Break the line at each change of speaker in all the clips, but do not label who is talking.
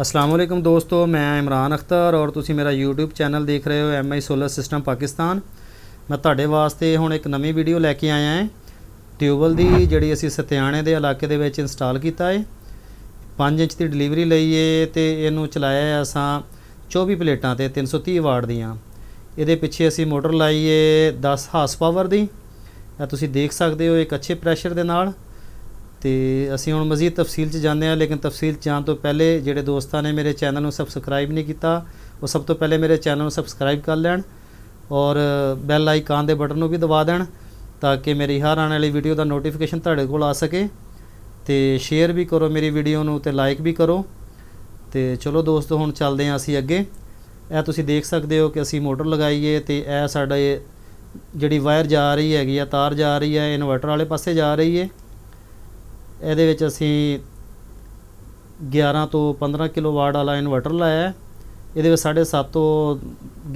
अस्सलाम वालेकुम दोस्तों, मैं इमरान अख्तर और तुसी मेरा यूट्यूब चैनल देख रहे हो MI सोलर सिस्टम पाकिस्तान। मैं ਤੁਹਾਡੇ ਵਾਸਤੇ ਹੁਣ ਇੱਕ ਨਵੀਂ ਵੀਡੀਓ ਲੈ ਕੇ ਆਇਆ ਹਾਂ ਟਿਊਬਲ ਦੀ, ਜਿਹੜੀ ਅਸੀਂ ਸਤਿਆਣੇ ਦੇ ਇਲਾਕੇ ਦੇ ਵਿੱਚ ਇੰਸਟਾਲ ਕੀਤਾ ਹੈ। 5 ਇੰਚ ਦੀ ਡਿਲੀਵਰੀ ਲਈ ਹੈ ਤੇ ਇਹਨੂੰ ਚਲਾਇਆ ਅਸਾਂ 24 ਪਲੇਟਾਂ ਤੇ 330 ਵਾਟ ਦੀਆਂ। ਇਹਦੇ ਪਿੱਛੇ ਅਸੀਂ ਮੋਟਰ ਲਾਈ ਹੈ 10 ਹਾਰਸ ਪਾਵਰ ਦੀ। ਇਹ ਤੁਸੀਂ ਦੇਖ ਸਕਦੇ ਹੋ ਇੱਕ ਅੱਛੇ ਪ੍ਰੈਸ਼ਰ ਦੇ ਨਾਲ। ਤੇ ਅਸੀਂ ਹੁਣ ਮਜ਼ੀਦ ਤਫਸੀਲ 'ਚ ਜਾਂਦੇ ਹਾਂ, ਲੇਕਿਨ ਤਫਸੀਲ 'ਚ ਜਾਣ ਤੋਂ ਪਹਿਲੇ ਜਿਹੜੇ ਦੋਸਤਾਂ ਨੇ ਮੇਰੇ ਚੈਨਲ ਨੂੰ ਸਬਸਕ੍ਰਾਈਬ ਨਹੀਂ ਕੀਤਾ ਉਹ ਸਭ ਤੋਂ ਪਹਿਲੇ ਮੇਰੇ ਚੈਨਲ ਨੂੰ ਸਬਸਕ੍ਰਾਈਬ ਕਰ ਲੈਣ और बैल आइकान के बटन भी दबा दें ताकि मेरी हर आने वाली वीडियो का नोटिफिकेशन तुहाडे कोल आ सके। तो शेयर भी करो मेरी वीडियो नूं ते लाइक भी करो। तो चलो दोस्तों हुण चलदे हां असीं अगे। यह तुसीं देख सकते हो कि असीं मोटर लगाई है तो यह साडा जिहड़ी वायर जा रही हैगी आ, तार जा रही है इन्वर्टर वाले पासे जा रही है। इहदे विच असीं 11 तो 15 किलो वाट वाला इन्वर्टर लाया है। ये 7.5 तो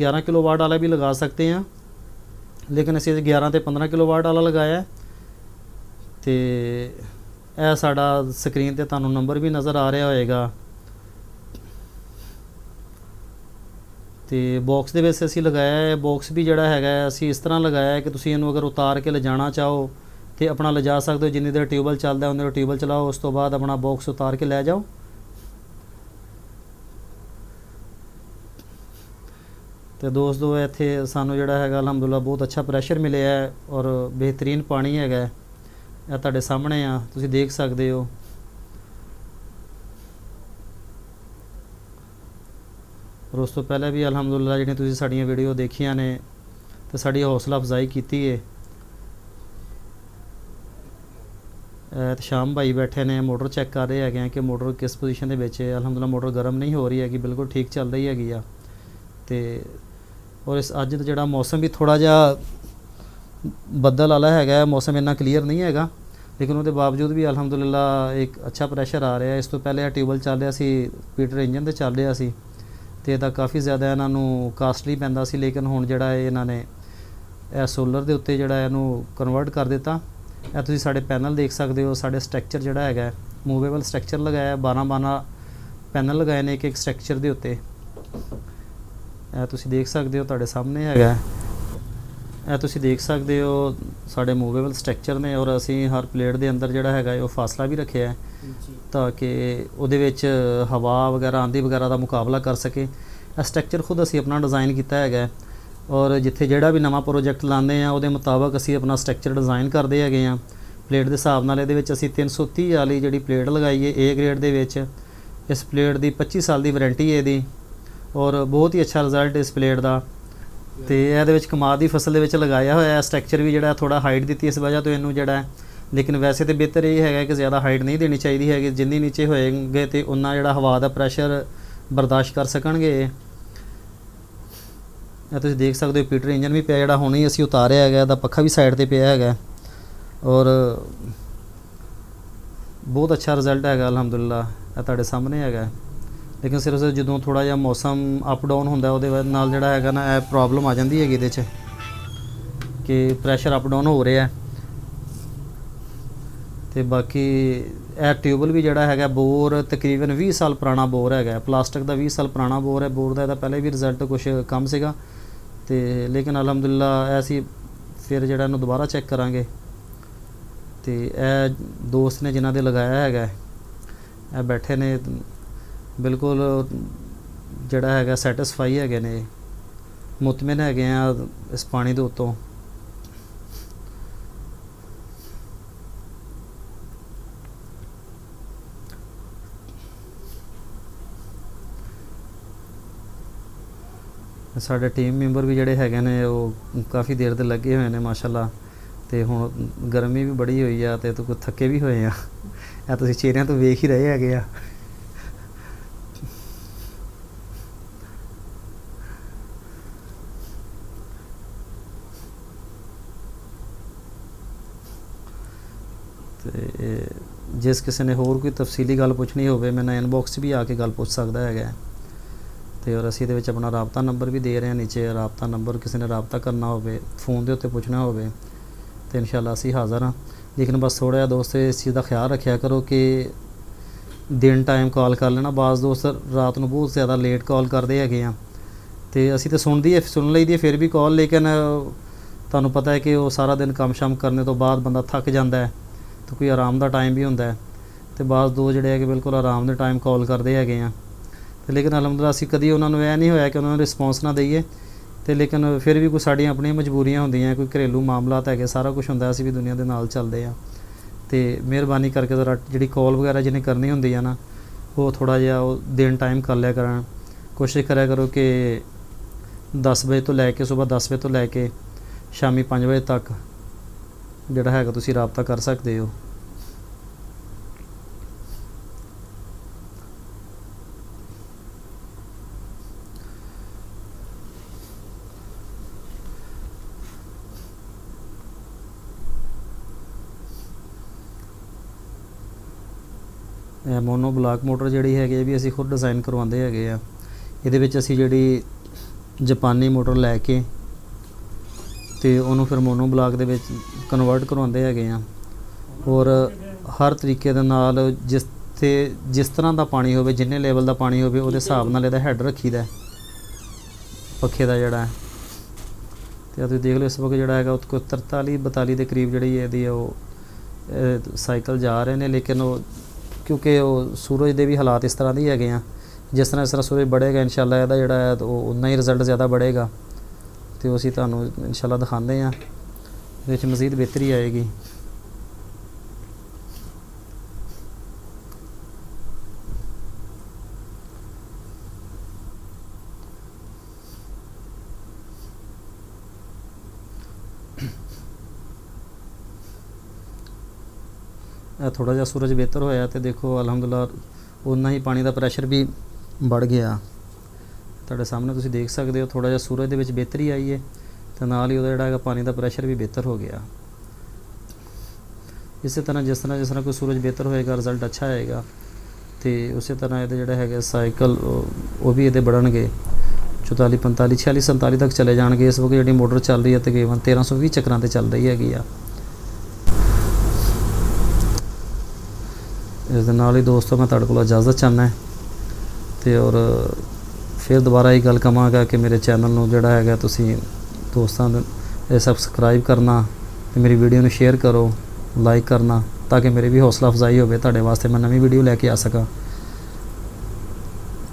11 किलो वाट वाला भी लगा सकते हैं, लेकिन असीं 11 तो 15 किलो वाट वाला लगाया है। तो यह साडा स्क्रीन ते तुहानूं नंबर भी नज़र आ रहा होएगा। तो बॉक्स दे विच असीं लगाया है। बॉक्स भी जिहड़ा हैगा असीं इस तरह लगाया है कि तुसीं इहनूं अगर उतार के ले जाना चाहो तो अपना ले जा सकते हो। जिन्नी देर ट्यूबल चलदा उन्नी देर ट्यूबल चलाओ, उस तो बाद अपना बॉक्स उतार के लै जाओ। तो दोस्तों इत्थे सानू जिहड़ा हैगा अलहमदुल्ला बहुत अच्छा प्रैशर मिले है और बेहतरीन पानी हैगा। यह तुहाडे सामने आ, तुसीं देख सकते हो। और उस तो पहले भी अलहमदुल्ला जिहड़ियां तुसीं साडीआं वीडियो देखियां ने तो साडी हौसला अफजाई कीती है। शाम भाई बैठे ने मोटर चैक कर रहे हैं कि मोटर किस पोजीशन दे विच है। अलहमदुल्ला मोटर गर्म नहीं हो रही हैगी, बिल्कुल ठीक चल रही हैगी आ। तो और इस अज दा जिहड़ा मौसम भी थोड़ा जिहा बदल वाला हैगा, मौसम इन्ना क्लीयर नहीं हैगा, लेकिन उसके बावजूद भी अलहमदुलिल्ला एक अच्छा प्रैशर आ रहा है। इस तो पहले ट्यूबल चल रहा सी, पीटर इंजन ते चल रहा सी, तो यदा काफ़ी ज़्यादा इन्हों कास्टली पैंदा सी, लेकिन हुण जिहड़ा इन्होंने सोलर के उत्ते जिहड़ा इहनूं कन्वर्ट कर दिता। यह तुसीं साडे पैनल देख सकते हो। साडे स्ट्रक्चर जिहड़ा हैगा मूवेबल स्ट्रक्चर लगाया, 12 पैनल लगाए ने एक स्ट्रक्चर के उत्ते। यह तुसीं देख सकते हो, तुहाडे सामने हैगा। यह तुसीं देख सकते हो साडे मूवेबल स्ट्रक्चर ने और असीं हर प्लेट के अंदर जिहड़ा हैगा वो फासला भी रखिया है ताकि उहदे विच हवा वगैरह आंधी वगैरह का मुकाबला कर सके। यह स्ट्रक्चर खुद असीं अपना डिज़ाइन किया है और जिथे जिहड़ा भी नवां प्रोजेक्ट लाते हैं उहदे मुताबक असीं अपना स्ट्रक्चर डिज़ाइन करते हैं। प्लेट के हिसाब नाल इहदे विच असीं 330 वाली जिहड़ी प्लेट लगाई है ए ग्रेड दे विच। इस प्लेट की 25 साल की वारंटी है इहदी और बहुत ही अच्छा रिजल्ट इस प्लेट का। तो ये कमाद की फसल के लगाया हुआ स्ट्रक्चर भी जोड़ा थोड़ा हाइट दी इस वजह तो इनू जोड़ा, लेकिन वैसे तो बेहतर ये है कि ज़्यादा हाइट नहीं देनी चाहिए है। जिन्नी नीचे होएंगे तो उन्ना जोड़ा हवा का प्रैशर बर्दाश्त कर सकणगे। तुसीं देख सकते हो पीटर इंजन भी पिया जोड़ा हुणे ही असीं उतारिया है, इहदा पक्खा भी साइड पर पिया है और बहुत अच्छा रिजल्ट है अलहमदुलिल्ला। यह तुहाडे सामने है। लेकिन सिर्फ जो थोड़ा जिहा मौसम अप डाउन होंदा उहदे नाल जिहड़ा हैगा ना यह प्रॉब्लम आ जाती है इहदे च कि प्रैशर अप डाउन हो रहा है। तो बाकी यह ट्यूबल भी जिहड़ा हैगा बोर तकरीबन 20 साल पुराना बोर है, प्लास्टिक का 20 साल पुराना बोर है। बोर का पहले भी रिजल्ट कुछ कम सीगा तो लेकिन अलहमदुलिल्ला ऐसी फिर जिहड़ा इहनूं दोबारा चैक करांगे। तो यह दोस्त ने जिन्हां दे लगाया है, यह बैठे ने बिल्कुल जिहड़ा हैगा सैटिस्फाई है ने, मुतमिन है इस पानी के उत्तों। साडे टीम मैंबर भी जिहड़े हैगे ने वो काफ़ी देर ते लगे हुए हैं माशाअल्लाह। तो हुण गर्मी भी बड़ी हुई है तो कुछ थके भी हुए हैं। यह तुसीं चेहरिਆਂ तो वेख ही रहे हैगे आ। तो जिस किसी ने होर कोई तफसीली गल पुछनी हो मैंने इनबॉक्स भी आके गल पुछ सकता है। तो और असीं इहदे विच अपना राबता नंबर भी दे रहे हैं नीचे। राबता नंबर किसी ने राबता करना हो फोन के उत्ते पुछना हो तो इंशाअल्लाह असीं हाज़र हाँ। लेकिन बस थोड़ा जिहा दोस्त इस चीज़ का ख्याल रखा करो कि ਦਿਨ ਟਾਈਮ ਕਾਲ ਕਰ ਲੈਣਾ। ਬਾਜ਼ ਦੋਸਤ ਰਾਤ ਨੂੰ ਬਹੁਤ ਜ਼ਿਆਦਾ ਲੇਟ ਕਾਲ ਕਰਦੇ ਹੈਗੇ ਆ, ਤੇ ਅਸੀਂ ਤਾਂ ਸੁਣ ਲਈ ਦੀ ਫਿਰ ਵੀ ਕਾਲ, ਲੇਕਿਨ ਤੁਹਾਨੂੰ ਪਤਾ ਹੈ ਕਿ ਉਹ ਸਾਰਾ ਦਿਨ ਕੰਮ ਸ਼ਮ ਕਰਨੇ ਤੋਂ ਬਾਅਦ ਬੰਦਾ ਥੱਕ ਜਾਂਦਾ ਹੈ, ਤਾਂ ਕੋਈ ਆਰਾਮ ਦਾ ਟਾਈਮ ਵੀ ਹੁੰਦਾ ਹੈ, ਤੇ ਬਾਜ਼ ਦੋ ਜਿਹੜੇ ਹੈਗੇ ਬਿਲਕੁਲ ਆਰਾਮ ਦੇ ਟਾਈਮ ਕਾਲ ਕਰਦੇ ਹੈਗੇ ਆ। ਤੇ ਲੇਕਿਨ ਅਲਹਮਦੁਲਿਲਾ ਅਸੀਂ ਕਦੀ ਉਹਨਾਂ ਨੂੰ ਇਹ ਨਹੀਂ ਹੋਇਆ ਕਿ ਉਹਨਾਂ ਨੂੰ ਰਿਸਪੌਂਸ ਨਾ ਦਈਏ, ਤੇ ਲੇਕਿਨ ਫਿਰ ਵੀ ਕੋਈ ਸਾਡੀਆਂ ਆਪਣੀਆਂ ਮਜਬੂਰੀਆਂ ਹੁੰਦੀਆਂ, ਕੋਈ ਘਰੇਲੂ ਮਾਮਲਾਤ ਹੈਗੇ, ਸਾਰਾ ਕੁਝ ਹੁੰਦਾ, ਅਸੀਂ ਵੀ ਦੁਨੀਆ ਦੇ ਨਾਲ ਚੱਲਦੇ ਹਾਂ। ਤੇ ਮਿਹਰਬਾਨੀ ਕਰਕੇ ਜ਼ਰਾ ਜਿਹੜੀ ਕਾਲ ਵਗੈਰਾ ਜਿਹਨੇ ਕਰਨੀ ਹੁੰਦੀ ਆ ਨਾ, ਉਹ ਥੋੜ੍ਹਾ ਜਿਹਾ ਉਹ ਦਿਨ ਟਾਈਮ ਕਰ ਲਿਆ ਕਰਨ। ਕੋਸ਼ਿਸ਼ ਕਰਿਆ ਕਰੋ ਕਿ 10 ਵਜੇ ਤੋਂ ਲੈ ਕੇ ਸਵੇਰ 10 ਵਜੇ ਤੋਂ ਲੈ ਕੇ ਸ਼ਾਮੀ 5 ਵਜੇ ਤੱਕ ਜਿਹੜਾ ਹੈਗਾ ਤੁਸੀਂ ਰਾਬਤਾ ਕਰ ਸਕਦੇ ਹੋ। ਮੋਨੋ ਬਲਾਕ ਮੋਟਰ ਜਿਹੜੀ ਹੈਗੀ ਵੀ ਅਸੀਂ ਖੁਦ ਡਿਜ਼ਾਈਨ ਕਰਵਾਉਂਦੇ ਹੈਗੇ ਆ। ਇਹਦੇ ਵਿੱਚ ਅਸੀਂ ਜਿਹੜੀ ਜਾਪਾਨੀ ਮੋਟਰ ਲੈ ਕੇ ਤੇ ਉਹਨੂੰ ਫਿਰ ਮੋਨੋ ਬਲਾਕ ਦੇ ਵਿੱਚ ਕਨਵਰਟ ਕਰਵਾਉਂਦੇ ਹੈਗੇ ਆ, ਔਰ ਹਰ ਤਰੀਕੇ ਦੇ ਨਾਲ ਜਿਸ ਤਰ੍ਹਾਂ ਦਾ ਪਾਣੀ ਹੋਵੇ, ਜਿੰਨੇ ਲੈਵਲ ਦਾ ਪਾਣੀ ਹੋਵੇ, ਉਹਦੇ ਹਿਸਾਬ ਨਾਲ ਇਹਦਾ ਹੈਡ ਰੱਖੀਦਾ ਪੱਖੇ ਦਾ ਜਿਹੜਾ। ਤੇ ਤੁਸੀਂ ਦੇਖ ਲਓ ਇਸ ਵਕਤ ਜਿਹੜਾ ਹੈਗਾ ਉਹ 43-42 ਦੇ ਕਰੀਬ ਜਿਹੜੀ ਇਹਦੀ ਉਹ ਸਾਈਕਲ ਜਾ ਰਹੇ ਨੇ, ਲੇਕਿਨ ਉਹ ਕਿਉਂਕਿ ਉਹ ਸੂਰਜ ਦੇ ਵੀ ਹਾਲਾਤ ਇਸ ਤਰ੍ਹਾਂ ਦੇ ਹੈਗੇ ਆ, ਜਿਸ ਤਰ੍ਹਾਂ ਸੂਰਜ बढ़ेगा इंशाल्लाह ਇਹਦਾ ਜਿਹੜਾ ਹੈ ਉਹ ਉਨਾ ਹੀ ਰਿਜ਼ਲਟ ਜ਼ਿਆਦਾ बढ़ेगा, ਤੇ ਉਹ ਅਸੀਂ ਤੁਹਾਨੂੰ इंशाल्लाह ਦਿਖਾਉਂਦੇ ਹਾਂ, ਇਹਦੇ ਵਿੱਚ ਮਜ਼ੀਦ ਬਿਹਤਰੀ ਆਏਗੀ। थोड़ा जिहा सूरज बेहतर होया तो देखो अलहमदुलिल्लाह उन्ना ही पानी का प्रैशर भी बढ़ गया। तुहाडे सामने तुसीं देख सकते हो, थोड़ा जिहा सूरज दे विच बेहतरी आई है, तो नाल ही उहदा जिहड़ा हैगा पानी का प्रैशर भी बेहतर हो गया। इस तरह जिस तरह कोई सूरज बेहतर होएगा रिजल्ट अच्छा आएगा, तो उस तरह ये जिहड़ा हैगा साइकिल वो भी ये बढ़नगे 44 45 46 47 तक चले जाएंगे। इस वक्त जी मोटर चल रही है तकरीबन 1320 चक्रां ते चल रही हैगी आ। इस दे नाल ही दोस्तों मैं तुहाडे कोलों इजाज़त चाहना है, तो और फिर दोबारा ये गल कहांगा कि मेरे चैनल नूं जिहड़ा हैगा तुसीं दोस्तां दे सबसक्राइब करना, तो मेरी वीडियो नूं शेयर करो, लाइक करना, ताकि मेरी भी हौसला अफजाई होवे तुहाडे वास्ते मैं नवीं वीडियो लैके आ सकां।